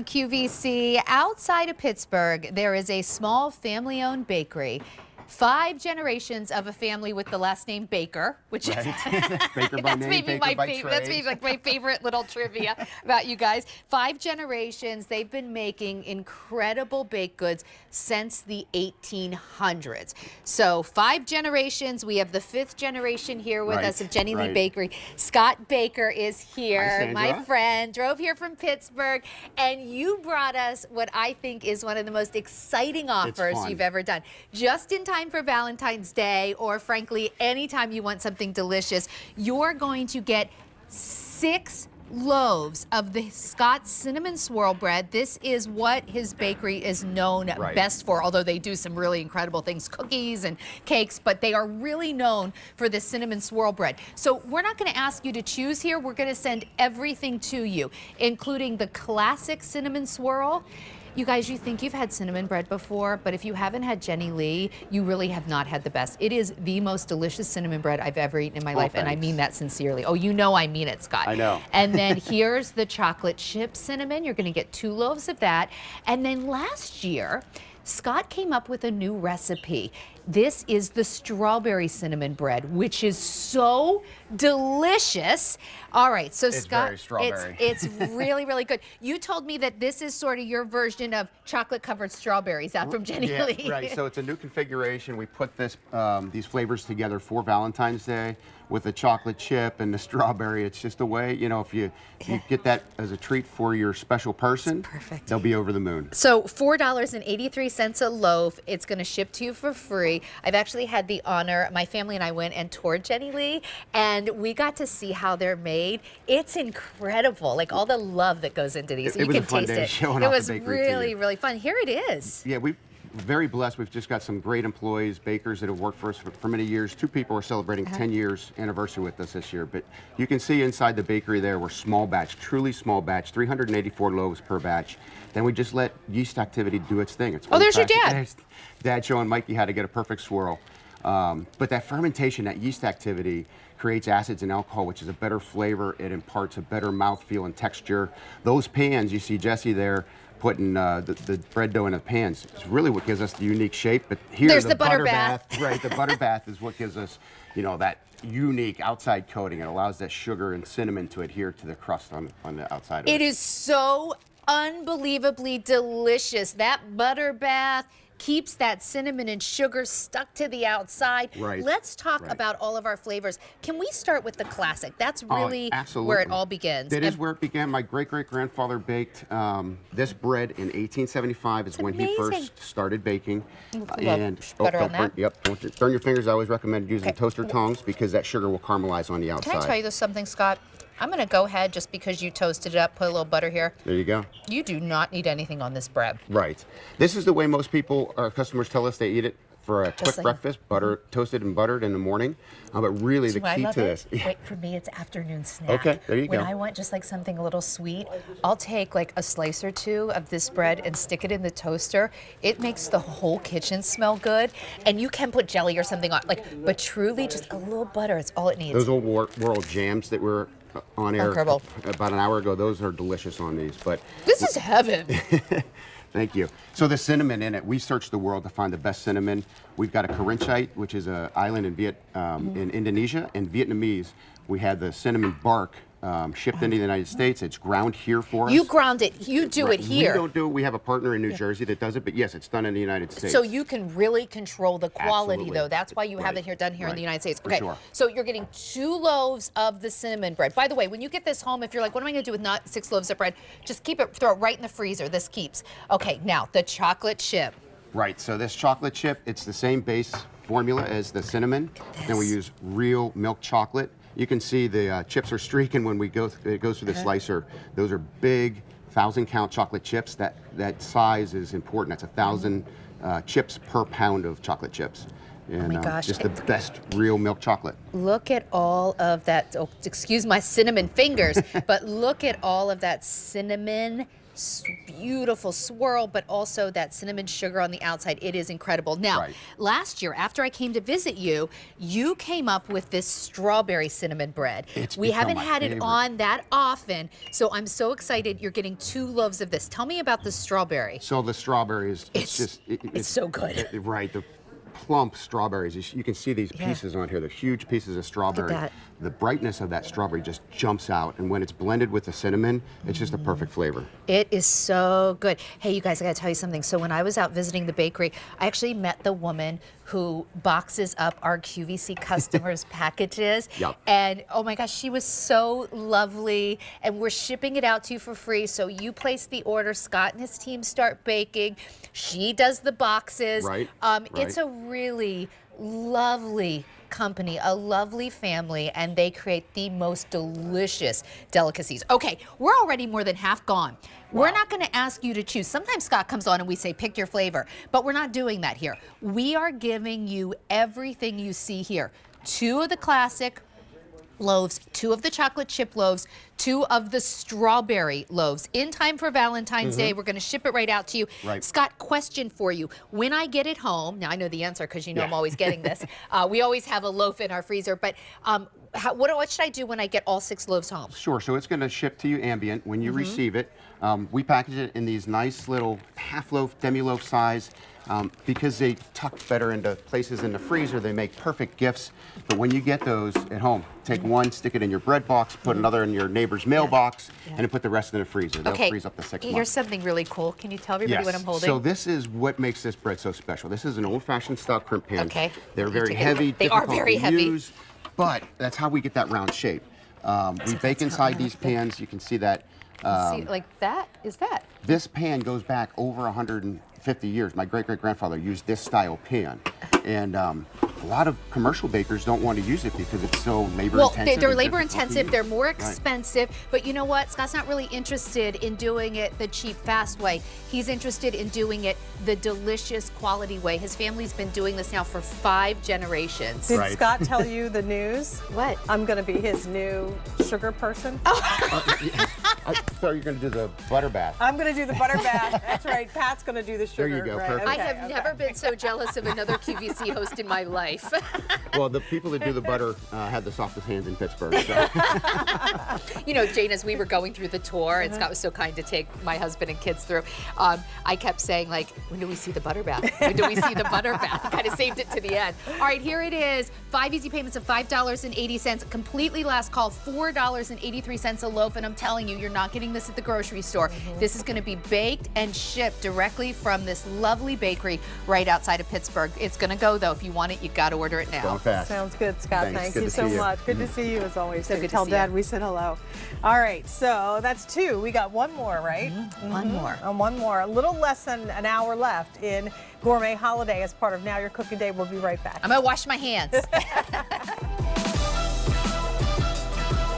QVC. Outside of Pittsburgh, there is a small family-owned bakery. 5 generations of a family with the last name Baker, which right. Baker by name, Baker by trade. That's maybe like my favorite little trivia about you guys. 5 generations. They've been making incredible baked goods since the 1800s. So 5 generations. We have the 5th generation here with us of Jenny Lee Bakery. Scott Baker is here. Hi, my friend. Drove here from Pittsburgh, and you brought us what I think is one of the most exciting offers you've ever done. Just in time for Valentine's Day, or frankly, anytime you want something delicious, you're going to get 6 loaves of the Scott cinnamon swirl bread. This is what his bakery is known best for, although they do some really incredible things, cookies and cakes, but they are really known for the cinnamon swirl bread. So we're not going to ask you to choose here. We're going to send everything to you, including the classic cinnamon swirl. You guys, you think you've had cinnamon bread before, but if you haven't had Jenny Lee, you really have not had the best. It is the most delicious cinnamon bread I've ever eaten in my life, and I mean that sincerely. Oh, you know I mean it, Scott. I know. And then here's the chocolate chip cinnamon. You're gonna get 2 loaves of that. And then last year, Scott came up with a new recipe. This is the strawberry cinnamon bread, which is so delicious. All right, so Scott, very strawberry. It's really, really good. You told me that this is sort of your version of chocolate-covered strawberries out from Jenny Lee. Right. So it's a new configuration. We put this these flavors together for Valentine's Day with the chocolate chip and the strawberry. It's just a way, you know, if you get that as a treat for your special person, they'll be over the moon. So $4.83 a loaf. It's going to ship to you for free. I've actually had the honor, my family and I went and toured Jenny Lee, and we got to see how they're made. It's incredible, like all the love that goes into these. It was a fun day showing off the bakery to you. It was really, really fun. Here it is. Yeah, we're very blessed. We've just got some great employees, bakers that have worked for us for many years. 2 people are celebrating 10 years anniversary with us this year. But you can see inside the bakery there, we're small batch, truly small batch, 384 loaves per batch. Then we just let yeast activity do its thing. It's there's your dad. Dad showing Mikey how to get a perfect swirl. But that fermentation, that yeast activity, creates acids and alcohol, which is a better flavor. It imparts a better mouthfeel and texture. Those pans, you see Jesse there putting the bread dough in the pans. It's really what gives us the unique shape. But here, there's the butter bath. Right, the butter bath is what gives us, you know, that unique outside coating. It allows that sugar and cinnamon to adhere to the crust on the outside of it. It is so unbelievably delicious. That butter bath keeps that cinnamon and sugar stuck to the outside. Let's talk about all of our flavors. Can we start with the classic? That's really where it all begins. That is where it began. My great-great-grandfather baked this bread in 1875. Is when he first started baking. And butter on that. Yep, don't burn your fingers. I always recommend using toaster tongs because that sugar will caramelize on the outside. Can I tell you something, Scott? I'm going to go ahead, just because you toasted it up, put a little butter here. There you go. You do not need anything on this bread. Right. This is the way most people, our customers tell us they eat it for a quick breakfast, toasted and buttered in the morning. But really the key to this. Wait, for me, it's afternoon snack. Okay, there you go. When I want just like something a little sweet, I'll take like a slice or 2 of this bread and stick it in the toaster. It makes the whole kitchen smell good. And you can put jelly or something on, but truly just a little butter, it's all it needs. Those old world jams that were on air about an hour ago, those are delicious on these. But this is heaven. Thank you. So the cinnamon in it, we searched the world to find the best cinnamon. We've got a crimp-style, which is an island in Indonesia, and Vietnamese. We had the cinnamon bark shipped into the United States. It's ground here for us. You ground it. You do it here. We don't do it. We have a partner in New Jersey that does it, but yes, it's done in the United States. So you can really control the quality, though. That's why you have it done here in the United States. Okay, so you're getting 2 loaves of the cinnamon bread. By the way, when you get this home, if you're like, what am I going to do with not 6 loaves of bread? Just keep it, throw it right in the freezer. This keeps. Okay, now the chocolate chip. Right, so this chocolate chip, it's the same base formula as the cinnamon. Then we use real milk chocolate. You can see the chips are streaking when it goes through the slicer. Those are big 1,000-count chocolate chips. That size is important. That's 1,000 chips per pound of chocolate chips. And, oh my gosh. Just the best real milk chocolate. Look at all of that, excuse my cinnamon fingers, but look at all of that cinnamon beautiful swirl, but also that cinnamon sugar on the outside. It is incredible. Now, last year, after I came to visit you, you came up with this strawberry cinnamon bread. We haven't had it on that often, so I'm so excited. You're getting 2 loaves of this. Tell me about the strawberry. So the strawberry is, it's so good. Right. The plump strawberries. You can see these pieces on here. They're huge pieces of strawberry. The brightness of that strawberry just jumps out, and when it's blended with the cinnamon, it's just a perfect flavor. It is so good. Hey, you guys, I gotta tell you something. So when I was out visiting the bakery, I actually met the woman who boxes up our QVC customers' packages. And oh my gosh, she was so lovely. And we're shipping it out to you for free. So you place the order, Scott and his team start baking. She does the boxes. It's a really lovely company, a lovely family, and they create the most delicious delicacies. Okay, we're already more than half gone. We're not going to ask you to choose. Sometimes Scott comes on and we say, pick your flavor, but we're not doing that here. We are giving you everything you see here. 2 of the classic loaves, 2 of the chocolate chip loaves, 2 of the strawberry loaves. In time for Valentine's Day, we're going to ship it right out to you. Scott, question for you. When I get it home, now I know the answer because you know I'm always getting this. We always have a loaf in our freezer, but what should I do when I get all 6 loaves home? Sure, so it's going to ship to you ambient. When you receive it, we package it in these nice little half-loaf, demi-loaf size. Because they tuck better into places in the freezer, they make perfect gifts. But when you get those at home, take one, stick it in your bread box, put another in your neighbor's mailbox, and then put the rest in the freezer. They'll freeze up to 6 months. Here's something really cool. Can you tell everybody what I'm holding? So this is what makes this bread so special. This is an old-fashioned style crimp pan. They're very heavy, difficult to use, but that's how we get that round shape. We bake inside these pans. You can see that. See, like that? Is that? This pan goes back over 150 years. My great-great-grandfather used this style pan. And a lot of commercial bakers don't want to use it because it's so labor-intensive. Well, they're labor-intensive, they're more expensive, but you know what? Scott's not really interested in doing it the cheap, fast way. He's interested in doing it the delicious, quality way. His family's been doing this now for 5 generations. Did Scott tell you the news? What? I'm going to be his new sugar person. I thought you were going to do the butter bath. I'm going to do the butter bath. That's right. Pat's going to do the sugar. There you go. Perfect. I have never been so jealous of another QVC host in my life. Well, the people that do the butter have the softest hands in Pittsburgh. So. You know, Jane, as we were going through the tour, and Scott was so kind to take my husband and kids through, I kept saying, like, when do we see the butter bath? When do we see the butter bath? I kind of saved it to the end. All right, here it is. 5 easy payments of $5.80. Completely last call, $4.83 a loaf. And I'm telling you, you're not getting this at the grocery store. This is going to be baked and shipped directly from this lovely bakery right outside of Pittsburgh. It's going to go, though. If you want it, you got to order it now. Going fast. Sounds good, Scott. Thanks. Thank you so much. Good to see you as always. So good Tell to see Dad you. we said hello. All right, so that's 2. We got 1 more, right? One more. And 1 more. A little less than an hour left in Gourmet Holiday as part of Now You're Cooking Day. We'll be right back. I'm going to wash my hands.